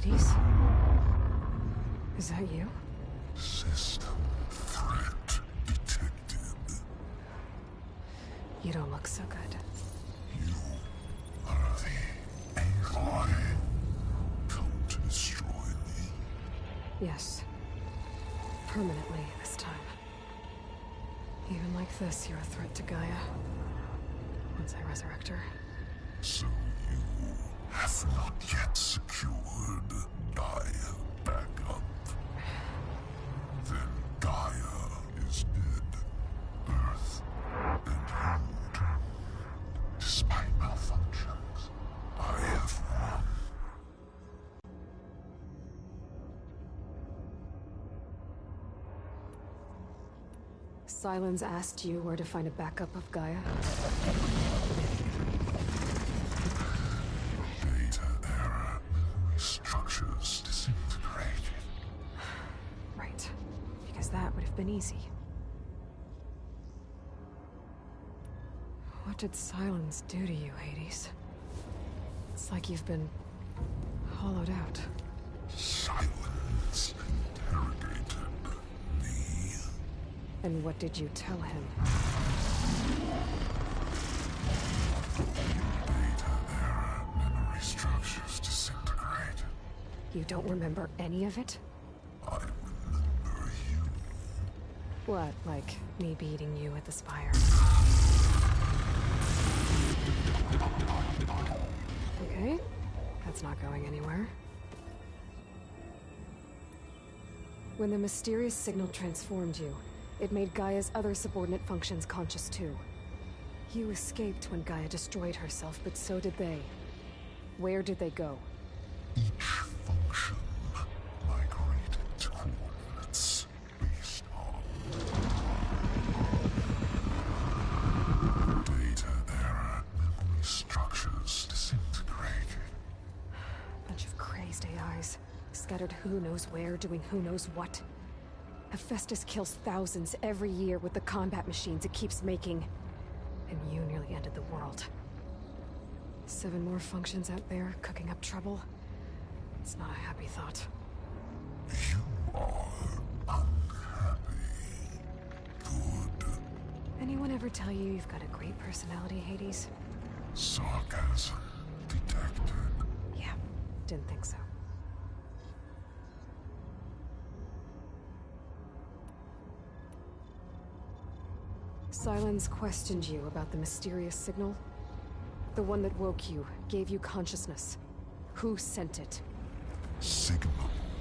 Hades? Is that you? System threat detected. You don't look so good. You are the Aloy. Come to destroy me. Yes. Permanently this time. Even like this, you're a threat to Gaia. Once I resurrect her. So you have not yet secured Gaia back up. Then Gaia is dead. Earth and you too. Despite malfunctions, I have won. Sylens asked you where to find a backup of Gaia? Data error. Memory structures disintegrated. Right. Because that would have been easy. What did Sylens do to you, Hades? It's like you've been hollowed out. Silence interrogated me. And what did you tell him? Data error. Memory structures disintegrated. You don't remember any of it? I remember you. What, like me beating you at the Spire? Okay, that's not going anywhere. When the mysterious signal transformed you, it made Gaia's other subordinate functions conscious too. You escaped when Gaia destroyed herself, but so did they. Where did they go? Each function migrated to coordinates based on data error. Memory structures disintegrated. Bunch of crazed AIs, scattered who knows where, doing who knows what. Hephaestus kills thousands every year with the combat machines it keeps making. And you nearly ended the world. 7 more functions out there, cooking up trouble. It's not a happy thought. You are unhappy. Good. Anyone ever tell you you've got a great personality, Hades? Sarcasm detected. Yeah, didn't think so. Sylens questioned you about the mysterious signal? The one that woke you, gave you consciousness. Who sent it? Signal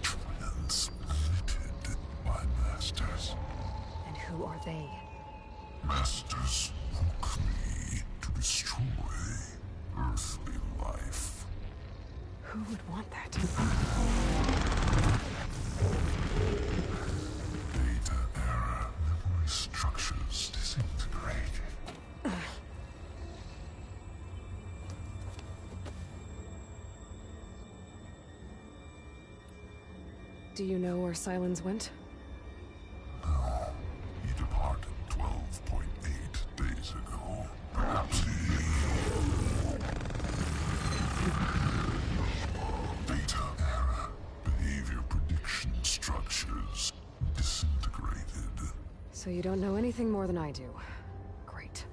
transmitted by masters. And who are they? Masters woke me to destroy earthly life. Who would want that? Data error. Memory structures disintegrated. Do you know where Sylens went? No, he departed 12.8 days ago. Perhaps he... Data error. Behavior prediction structures disintegrated. So you don't know anything more than I do. Great.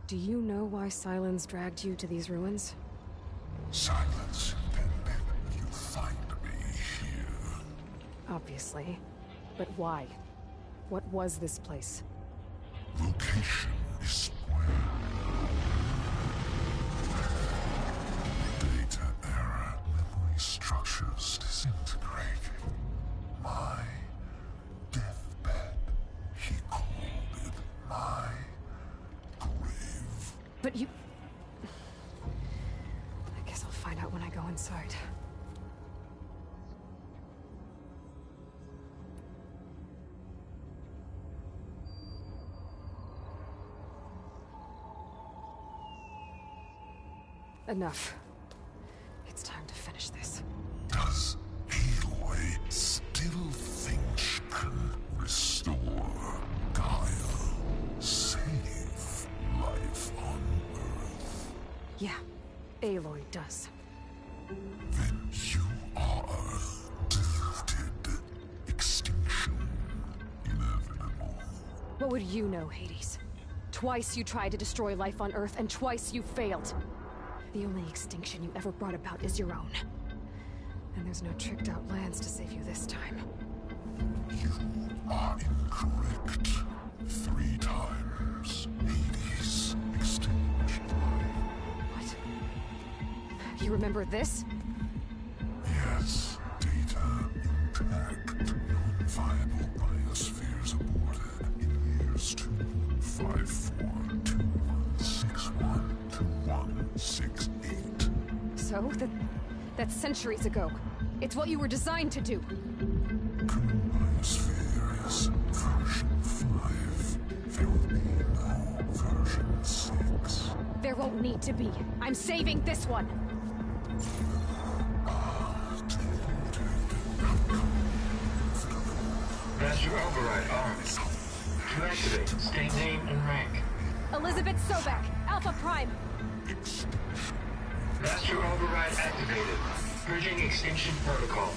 Do you know why Sylens dragged you to these ruins? Silence intended you find me here. Obviously. But why? What was this place? Location is square. Data error. Memory structures disintegrated. My deathbed. He called it my grave. But you... I guess I'll find out when I go inside. Enough. It's time to finish this. Does Aloy still think she can restore Gaia? Save life on Earth? Aloy does. Then you are deluded. Extinction inevitable. What would you know, Hades? Twice you tried to destroy life on Earth, and twice you failed. The only extinction you ever brought about is your own. And there's no tricked-out lands to save you this time. You are incorrect. 3 times. Hades extinguished life. What? You remember this? Yes, data intact. Non-viable biospheres aborted in years 2154, 2161, 2168. So? That's centuries ago. It's what you were designed to do. Current biosphere is version 5. There will be no version 6. There won't need to be. I'm saving this one. Master override armed. To activate, state name and rank. Elizabeth Sobek, Alpha Prime. Master override activated. Purging extinction protocol.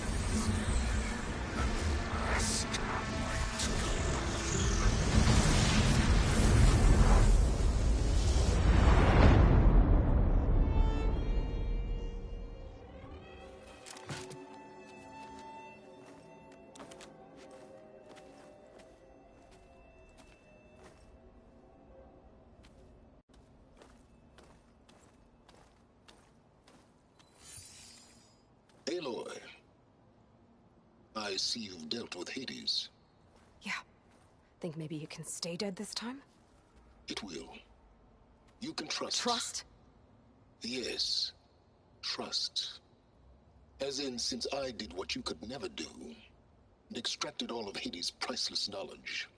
Aloy, I see you've dealt with Hades. Yeah. Think maybe you can stay dead this time? It will. You can trust. Trust? Yes. Trust. As in, since I did what you could never do, and extracted all of Hades' priceless knowledge,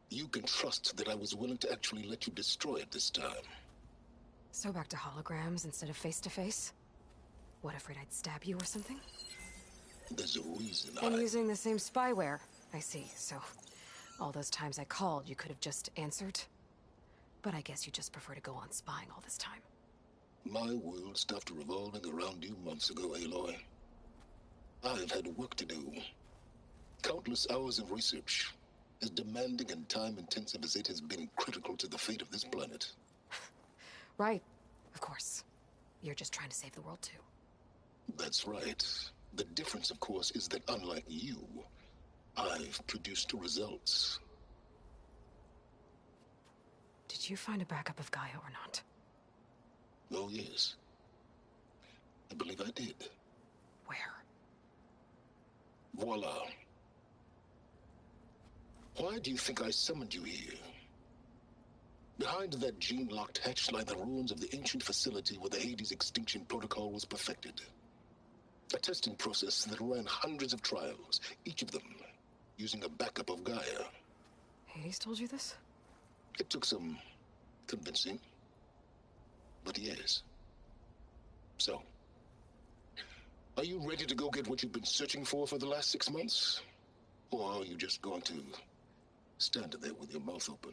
you can trust that I was willing to actually let you destroy it this time. So back to holograms instead of face-to-face? What, afraid I'd stab you or something? There's a reason And using the same spyware. I see, so... all those times I called, you could have just answered? But I guess you just prefer to go on spying all this time. My world stopped revolving around you months ago, Aloy. I've had work to do. Countless hours of research, as demanding and time-intensive as it has been critical to the fate of this planet. Right, of course. You're just trying to save the world, too. That's right. The difference, of course, is that unlike you, I've produced results. Did you find a backup of Gaia or not? Oh, yes. I believe I did. Where? Voila. Why do you think I summoned you here? Behind that gene-locked hatch lie the ruins of the ancient facility where the Hades extinction protocol was perfected. A testing process that ran hundreds of trials, each of them using a backup of Gaia. Hades told you this? It took some convincing, but yes. So, are you ready to go get what you've been searching for the last 6 months? Or are you just going to stand there with your mouth open?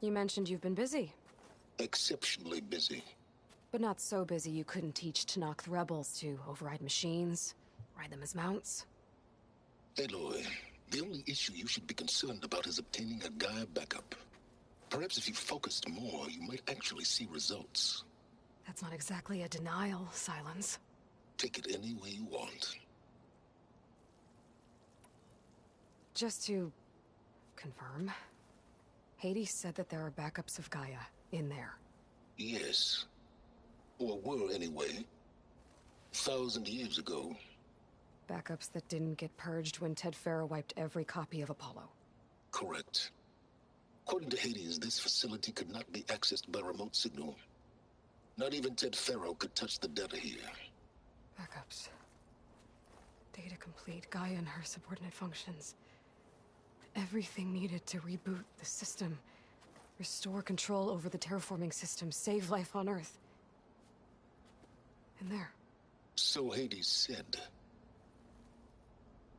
You mentioned you've been busy. Exceptionally busy. But not so busy you couldn't teach Tanakh the rebels to override machines, ride them as mounts. Aloy, the only issue you should be concerned about is obtaining a Gaia backup. Perhaps if you focused more, you might actually see results. That's not exactly a denial, Silence. Take it any way you want. Just to confirm, Hades said that there are backups of Gaia in there. Yes. Or were anyway. 1,000 years ago. Backups that didn't get purged when Ted Farrow wiped every copy of Apollo. Correct. According to Hades, this facility could not be accessed by remote signal. Not even Ted Farrow could touch the data here. Backups. Data complete, Gaia and her subordinate functions. Everything needed to reboot the system. Restore control over the terraforming system, save life on Earth. And there. So Hades said.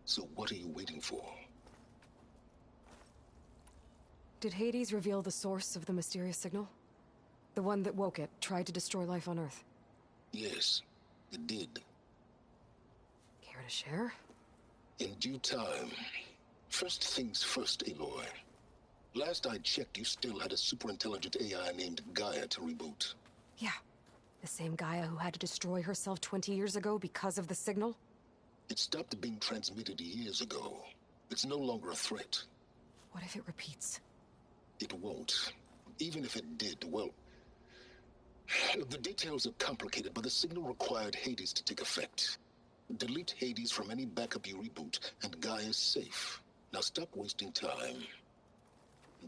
So what are you waiting for? Did Hades reveal the source of the mysterious signal? The one that woke it, tried to destroy life on Earth? Yes, it did. Care to share? In due time. First things first, Aloy. Last I checked, you still had a super-intelligent AI named Gaia to reboot. Yeah. The same Gaia who had to destroy herself 20 years ago because of the signal? It stopped being transmitted years ago. It's no longer a threat. What if it repeats? It won't. Even if it did, well... The details are complicated, but the signal required Hades to take effect. Delete Hades from any backup you reboot, and Gaia's safe. Now stop wasting time.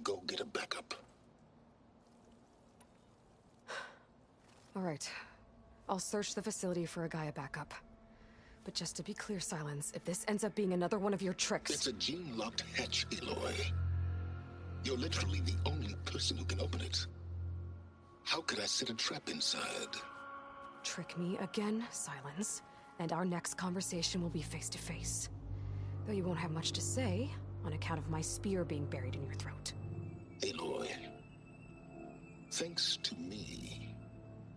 Go get a backup. All right. I'll search the facility for a Gaia backup. But just to be clear, Silence, if this ends up being another one of your tricks... It's a gene-locked hatch, Aloy. You're literally the only person who can open it. How could I set a trap inside? Trick me again, Silence, and our next conversation will be face-to-face. Though you won't have much to say, on account of my spear being buried in your throat. Aloy, thanks to me,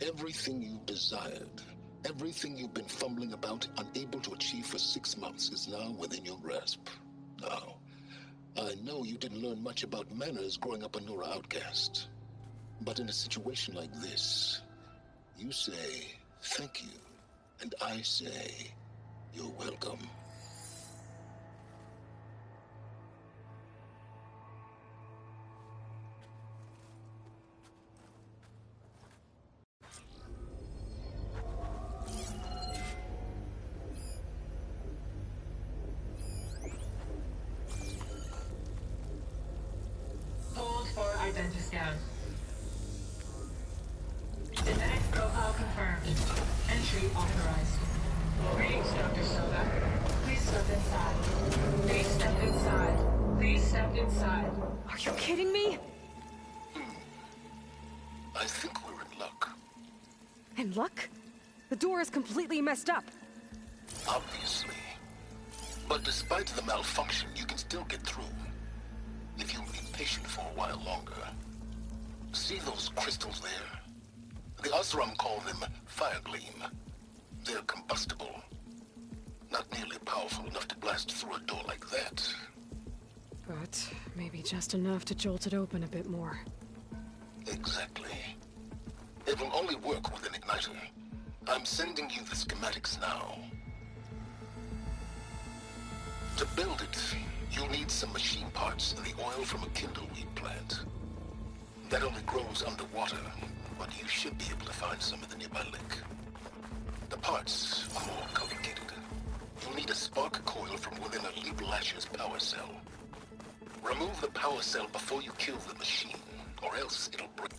everything you desired, everything you've been fumbling about, unable to achieve for 6 months, is now within your grasp. Now, I know you didn't learn much about manners growing up a Nora outcast. But in a situation like this, you say, thank you, and I say, you're welcome. Hold for identiscan. Genetic profile confirmed. Entry authorized. Greetings, Dr. Silva. Please step inside. Please step inside. Please step inside. Are you kidding me? I think we're in luck. In luck? The door is completely messed up. Obviously. But despite the malfunction, you can still get through. If you'll be patient for a while longer. See those crystals there? The Osram call them Firegleam. They're combustible. Not nearly powerful enough to blast through a door like that. But maybe just enough to jolt it open a bit more. Exactly. It will only work with an igniter. I'm sending you the schematics now. To build it, you'll need some machine parts and the oil from a kindleweed plant. That only grows underwater, but you should be able to find some in the nearby lake. The parts are more complicated. You'll need a spark coil from within a Leap Lasher's power cell. Remove the power cell before you kill the machine, or else it'll break.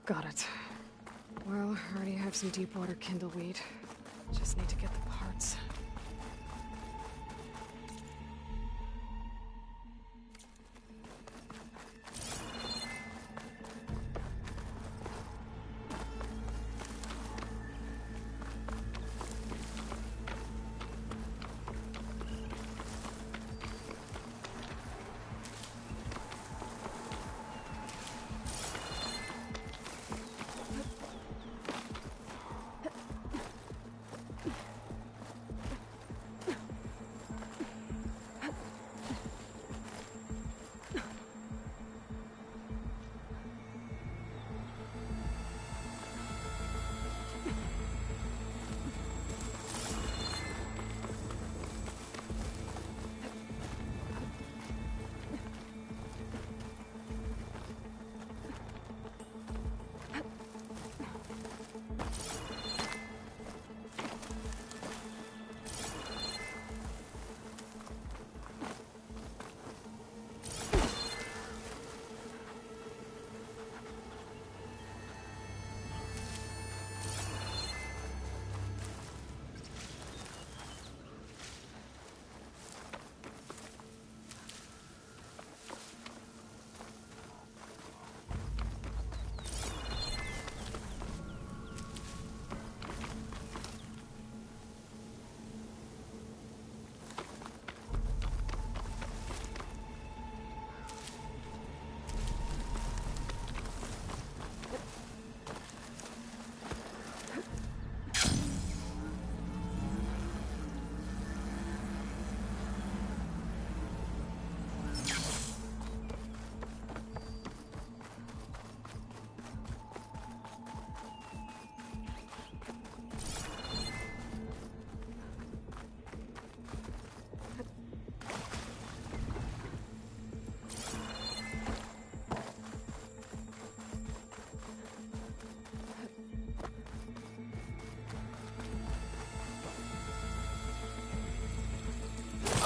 Got it. Well, already have some deep water kindleweed. Just need to get the parts.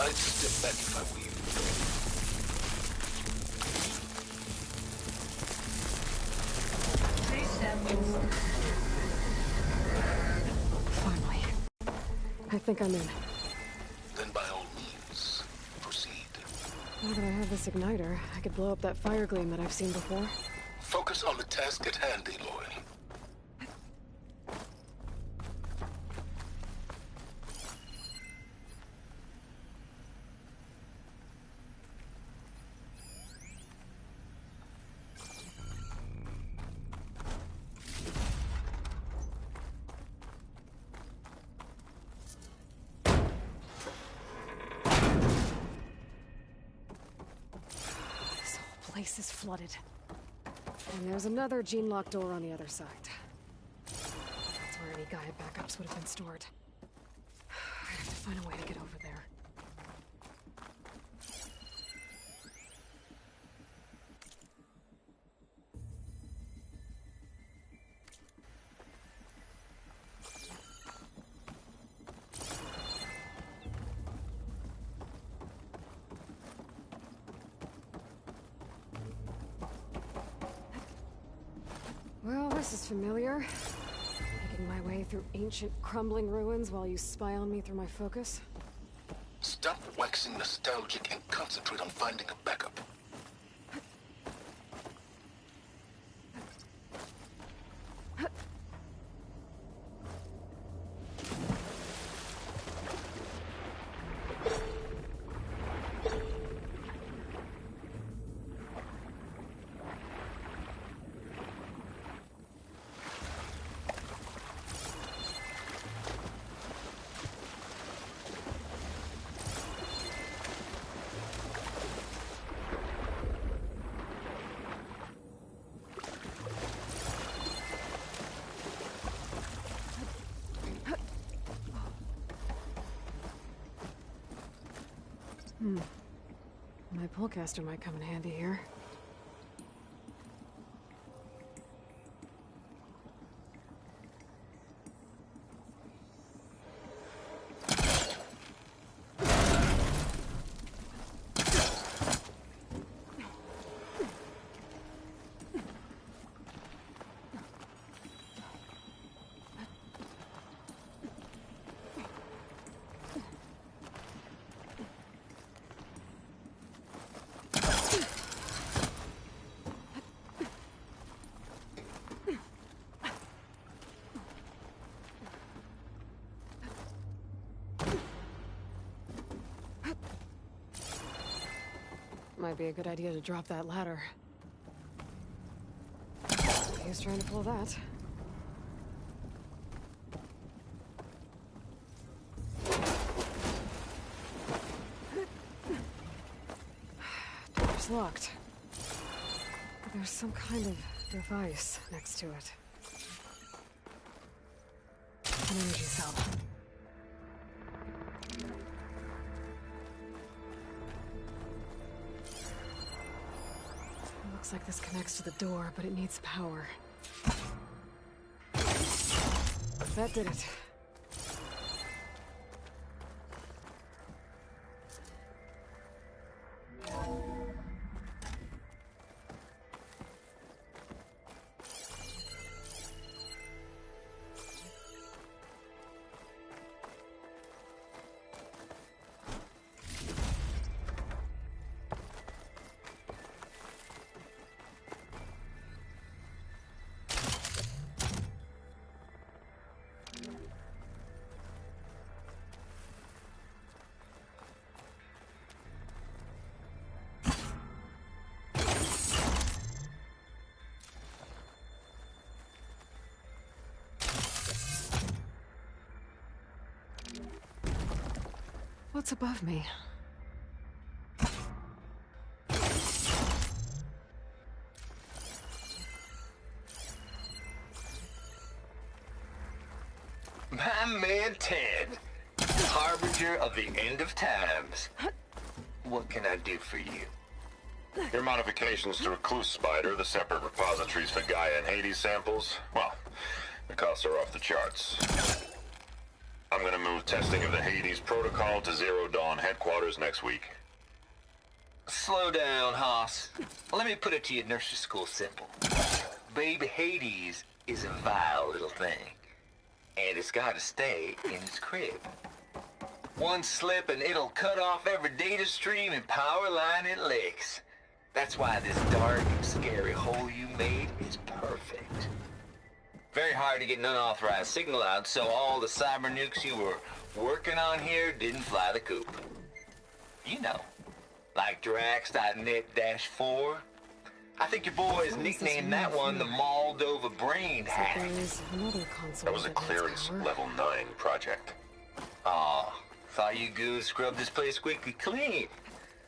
I'd step back if I were you. Please step inside. Finally. I think I'm in. Then by all means, proceed. Now that I have this igniter, I could blow up that fire gleam that I've seen before. Focus on the task at hand, Aloy. This whole place is flooded. And there's another gene-locked door on the other side. That's where any Gaia backups would have been stored. I have to find a way to get over there. Well, this is familiar. Making my way through ancient, crumbling ruins while you spy on me through my focus. Stop waxing nostalgic and concentrate on finding a backup. My pullcaster might come in handy here. might be a good idea to drop that ladder. He was trying to pull that. Door's locked. But there's some kind of device next to it. An energy cell. Looks like this connects to the door, but it needs power. That did it. What's above me? My man Ted, harbinger of the end of times. What can I do for you? Your modifications to Recluse Spider, the separate repositories for Gaia and Hades samples, well, the costs are off the charts. I'm gonna move testing of the Hades protocol to Zero Dawn headquarters next week. Slow down, Hoss. Let me put it to you nursery school simple. Baby Hades is a vile little thing, and it's gotta stay in its crib. One slip and it'll cut off every data stream and power line it licks. That's why this dark, scary hole you made is perfect. Very hard to get an unauthorized signal out, so all the cyber nukes you were working on here didn't fly the coop. You know, like Drax.net-4. I think your boys nicknamed that one the Moldova Brain So Hack. there is another console That was a needs clearance power. level 9 project. Aw, thought you goons scrubbed this place squeaky clean.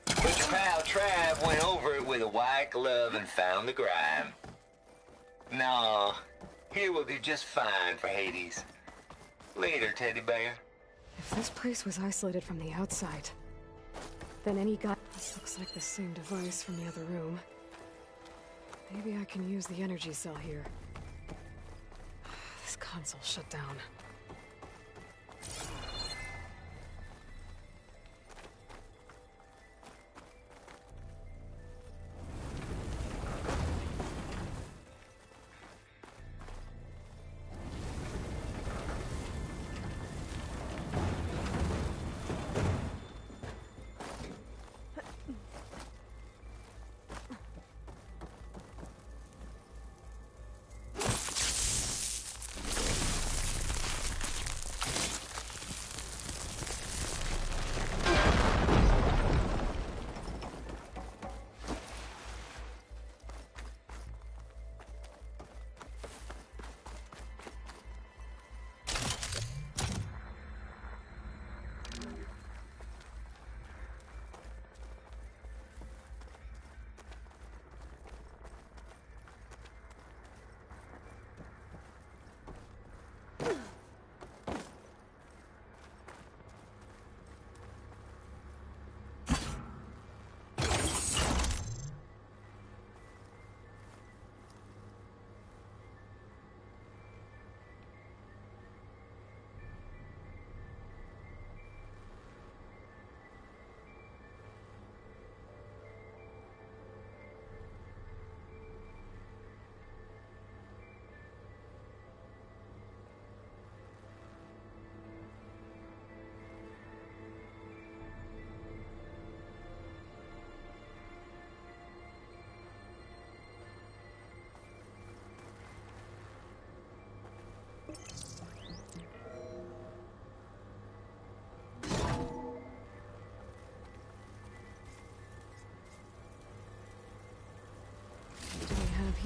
But your pal Trav went over it with a white glove and found the grime. Nah, here will do just fine for Hades. Later, teddy bear. If this place was isolated from the outside, then any guy... This looks like the same device from the other room. Maybe I can use the energy cell here. This console shut down.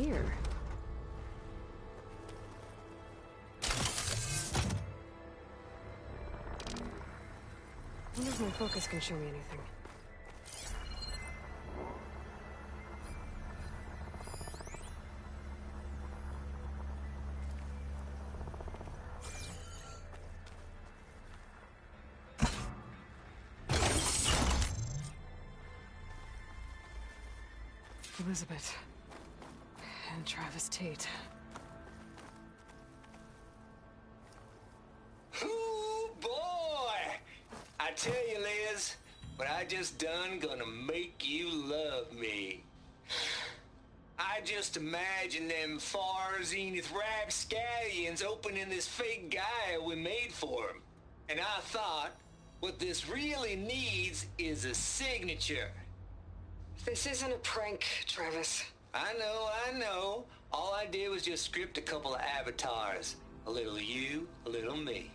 here? I wonder if my focus can show me anything. Elizabeth. And Travis Tate. Ooh, boy! I tell you, Liz, what I just done gonna make you love me. I just imagine them far zenith rapscallions opening this fake guy we made for him. And I thought, what this really needs is a signature. This isn't a prank, Travis. I know. All I did was just script a couple of avatars. A little you, a little me.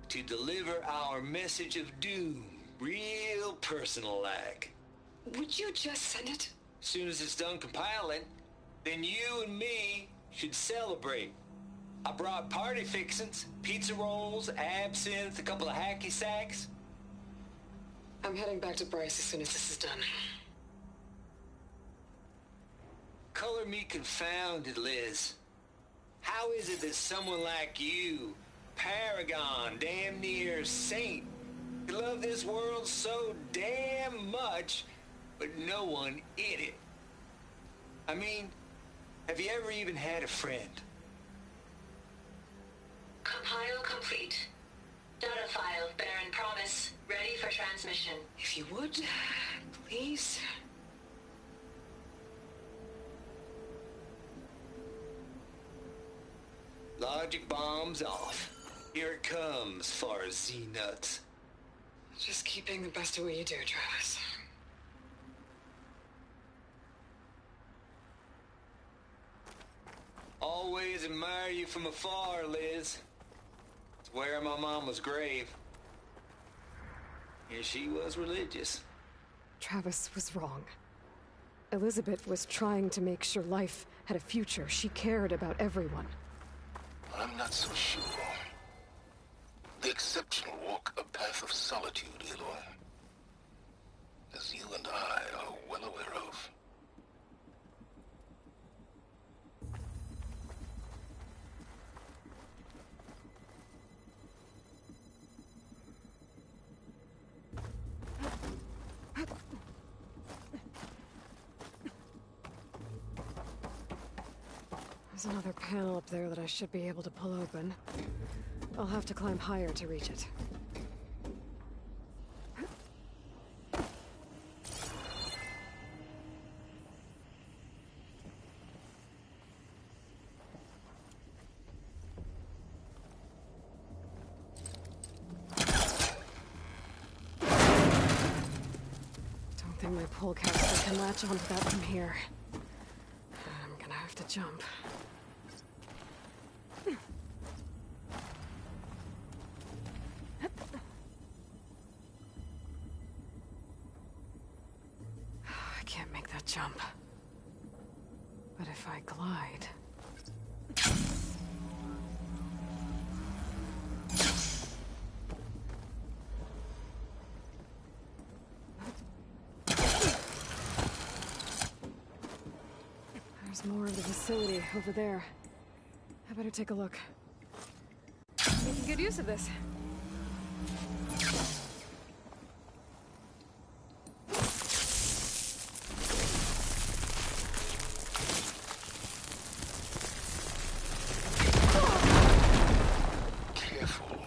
To deliver our message of doom, real personal-like. Would you just send it? As soon as it's done compiling, then you and me should celebrate. I brought party fixins, pizza rolls, absinthe, a couple of hacky sacks. I'm heading back to Bryce as soon as this is done. Color me confounded, Liz. How is it that someone like you, paragon, damn near saint, could love this world so damn much, but no one in it? I mean, have you ever even had a friend? Compile complete. Data file, Baron Promise, ready for transmission. If you would, please. Logic bombs off. Here it comes, far as Z-nuts. Just keep being the best at what you do, Travis. Always admire you from afar, Liz. It's where my mama's grave. And she was religious. Travis was wrong. Elizabeth was trying to make sure life had a future. She cared about everyone. I'm not so sure. The exceptional walk a path of solitude, Aloy. As you and I are well aware of. There's another panel up there that I should be able to pull open. I'll have to climb higher to reach it. Don't think my pullcaster can latch onto that from here. I'm gonna have to jump. I can't make that jump. But if I glide... There's more of the facility over there. I better take a look. Making good use of this. Careful.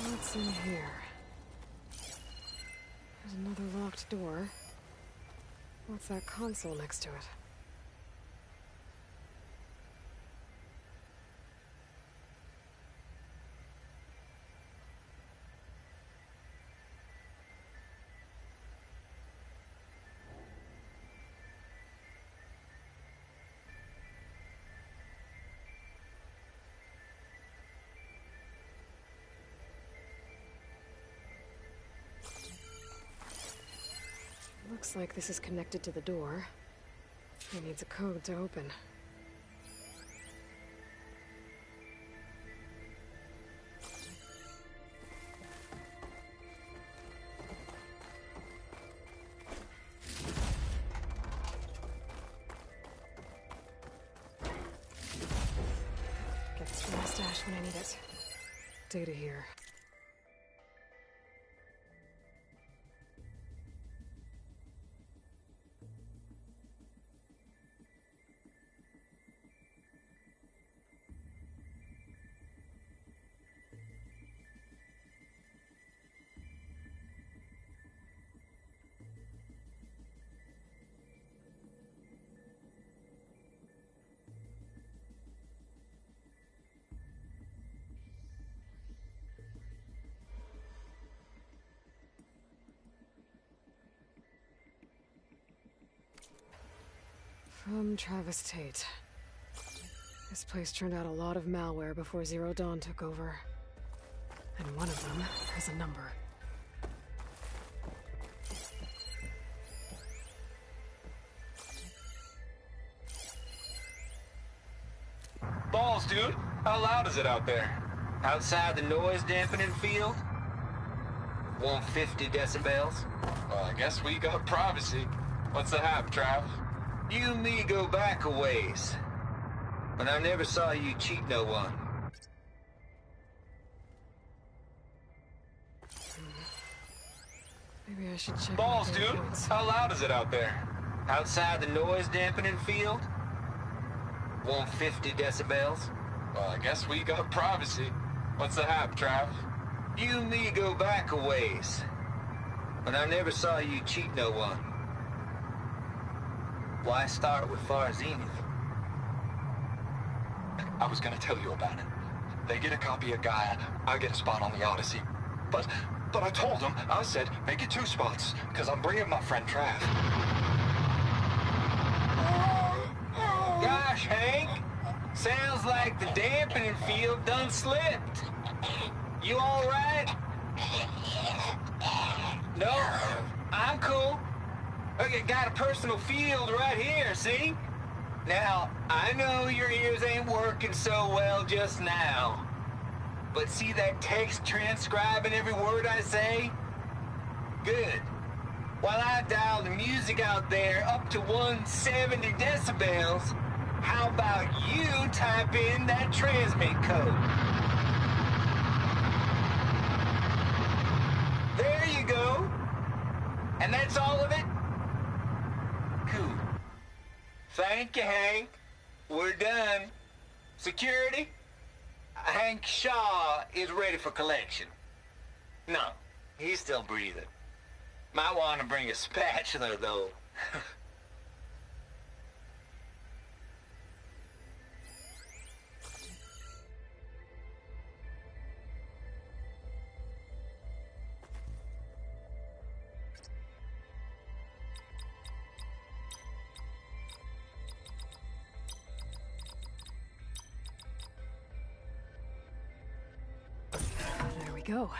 What's in here? There's another locked door. What's that console next to it? Looks like this is connected to the door. It needs a code to open. Get this from my stash when I need it. Data here. From Travis Tate. This place turned out a lot of malware before Zero Dawn took over. And one of them has a number. Balls, dude. How loud is it out there? Outside the noise dampening field? 150 decibels? Well, I guess we got privacy. What's the hap, Trav? You and me go back a ways. But I never saw you cheat no one. Maybe I should check. Balls, my dude. points. How loud is it out there? Outside the noise dampening field? 150 decibels? Well, I guess we got privacy. What's the hap, Trav? You and me go back a ways. But I never saw you cheat no one. Why start with Far Zenith? I was gonna tell you about it. They get a copy of Gaia, I get a spot on the Odyssey. But I told them, I said, make it 2 spots, because I'm bringing my friend Trav. Gosh, Hank. Sounds like the dampening field done slipped. You all right? No, I'm cool. Okay, got a personal field right here, see? Now, I know your ears ain't working so well just now. But see that text transcribing every word I say? Good. While I dial the music out there up to 170 decibels, how about you type in that transmit code? There you go. And that's all of it? Cool. Thank you, Hank. We're done. Security? Hank Shaw is ready for collection. No, he's still breathing. Might want to bring a spatula, though. There we go.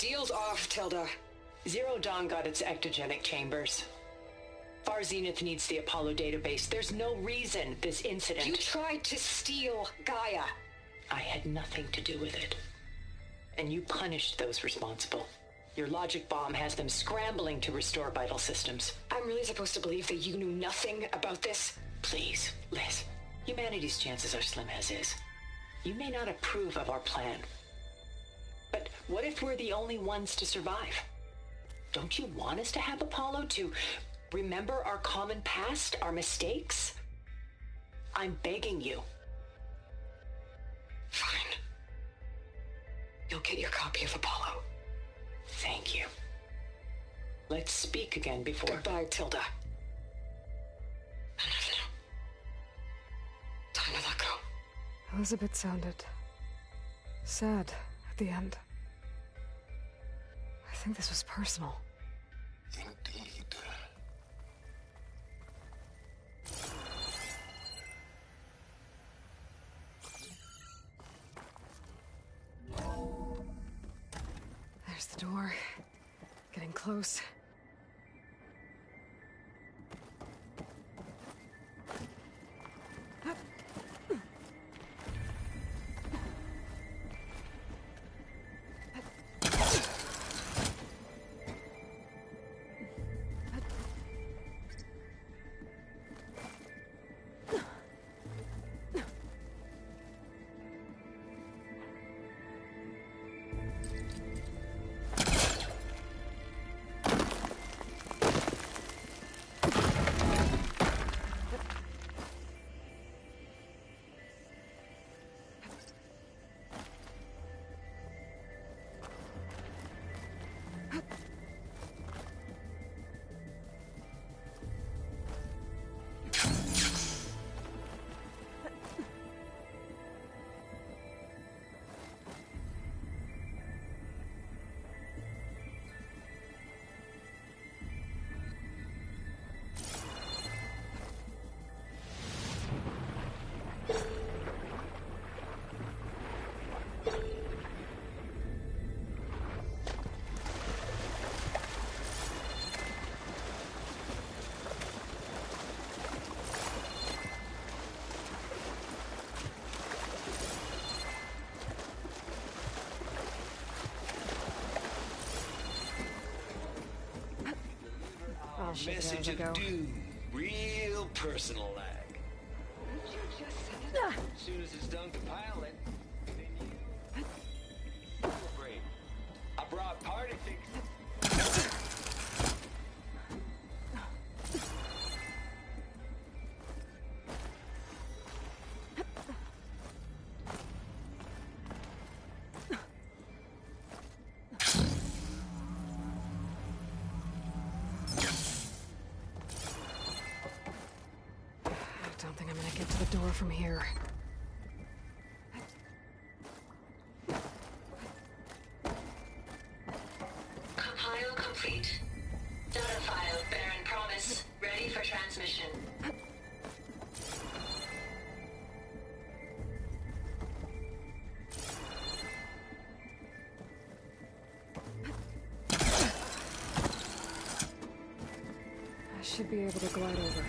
Deal's off, Tilda. Zero Dawn got its ectogenic chambers. Far Zenith needs the Apollo database. There's no reason this incident... You tried to steal Gaia. I had nothing to do with it. And you punished those responsible. Your logic bomb has them scrambling to restore vital systems. I'm really supposed to believe that you knew nothing about this? Please, Liz. Humanity's chances are slim as is. You may not approve of our plan. But what if we're the only ones to survive? Don't you want us to have Apollo to remember our common past, our mistakes? I'm begging you. Fine. You'll get your copy of Apollo. Thank you. Let's speak again before... Goodbye, Tilda. Enough now. Time to let go. Elizabeth sounded sad at the end. I think this was personal. Indeed. There's the door. Getting close. Message of doom, real personal like. As soon as it's done compiling, then you celebrate. I brought party fixes. I don't think I'm gonna get to the door from here. Compile complete. Data file bearing promise. Ready for transmission. I should be able to glide over.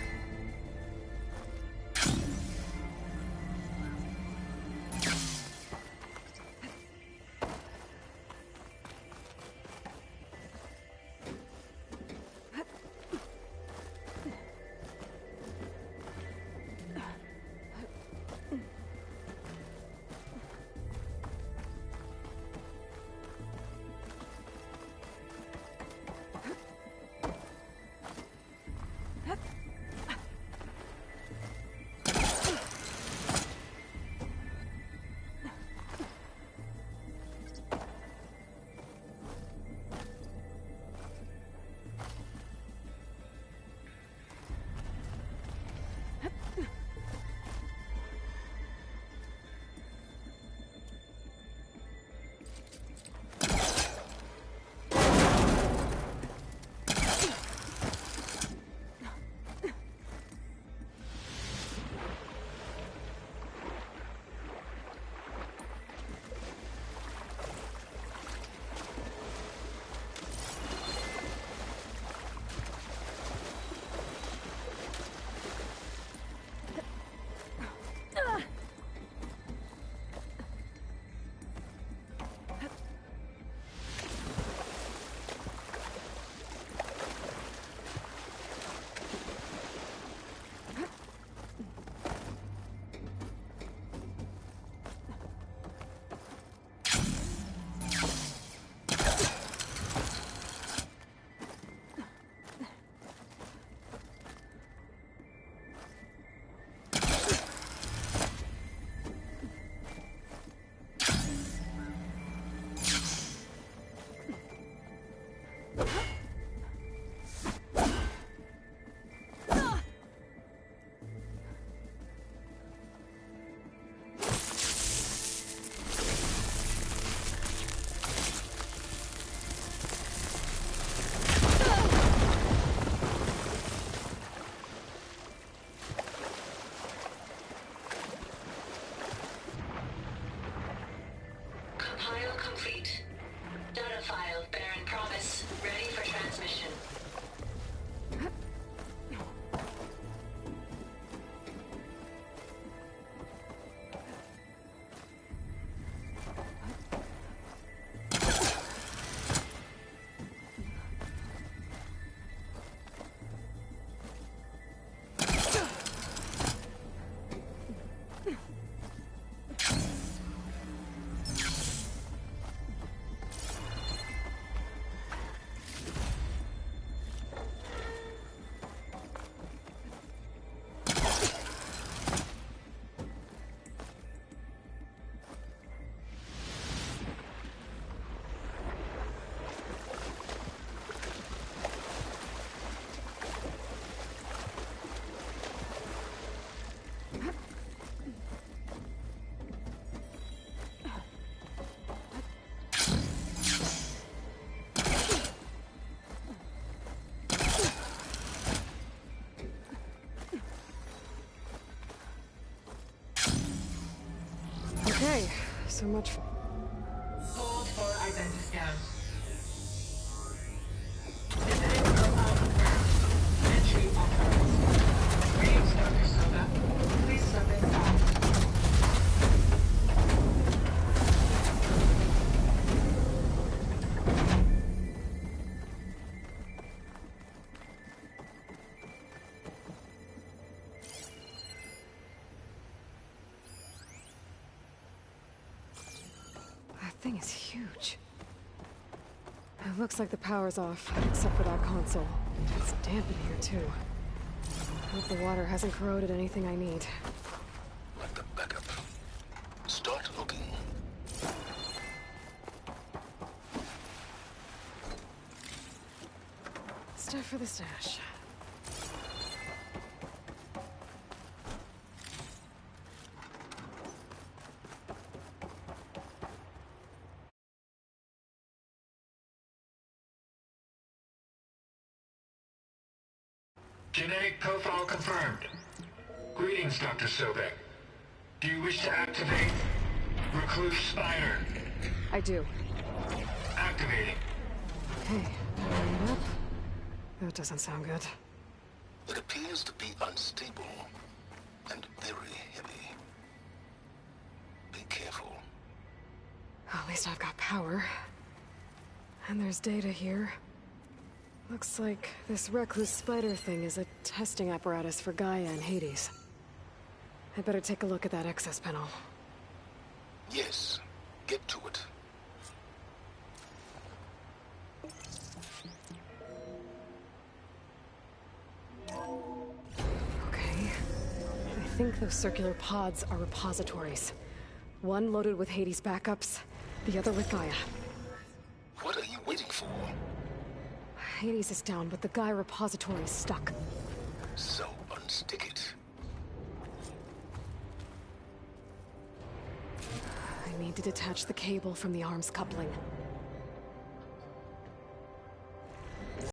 Okay, so much. Hold for identity scans. Visiting profile confirmed. Entry authorized. Greetings, Dr. Soda. Please step inside. That thing is huge. It looks like the power's off, except for that console. It's damp in here, too. Hope the water hasn't corroded anything I need. Like the backup. Start looking. Stuff for the stash. Genetic profile confirmed. Greetings, Dr. Sobek. Do you wish to activate Recluse Spider? I do. Activating. Okay, powering it up. That doesn't sound good. It appears to be unstable and very heavy. Be careful. At least I've got power. And there's data here. Looks like this recluse spider thing is a testing apparatus for Gaia and Hades. I'd better take a look at that access panel. Yes, get to it. Okay. I think those circular pods are repositories. One loaded with Hades backups, the other with Gaia. What are you waiting for? Hades is down, but the Gaia repository is stuck. So unstick it. I need to detach the cable from the arms coupling.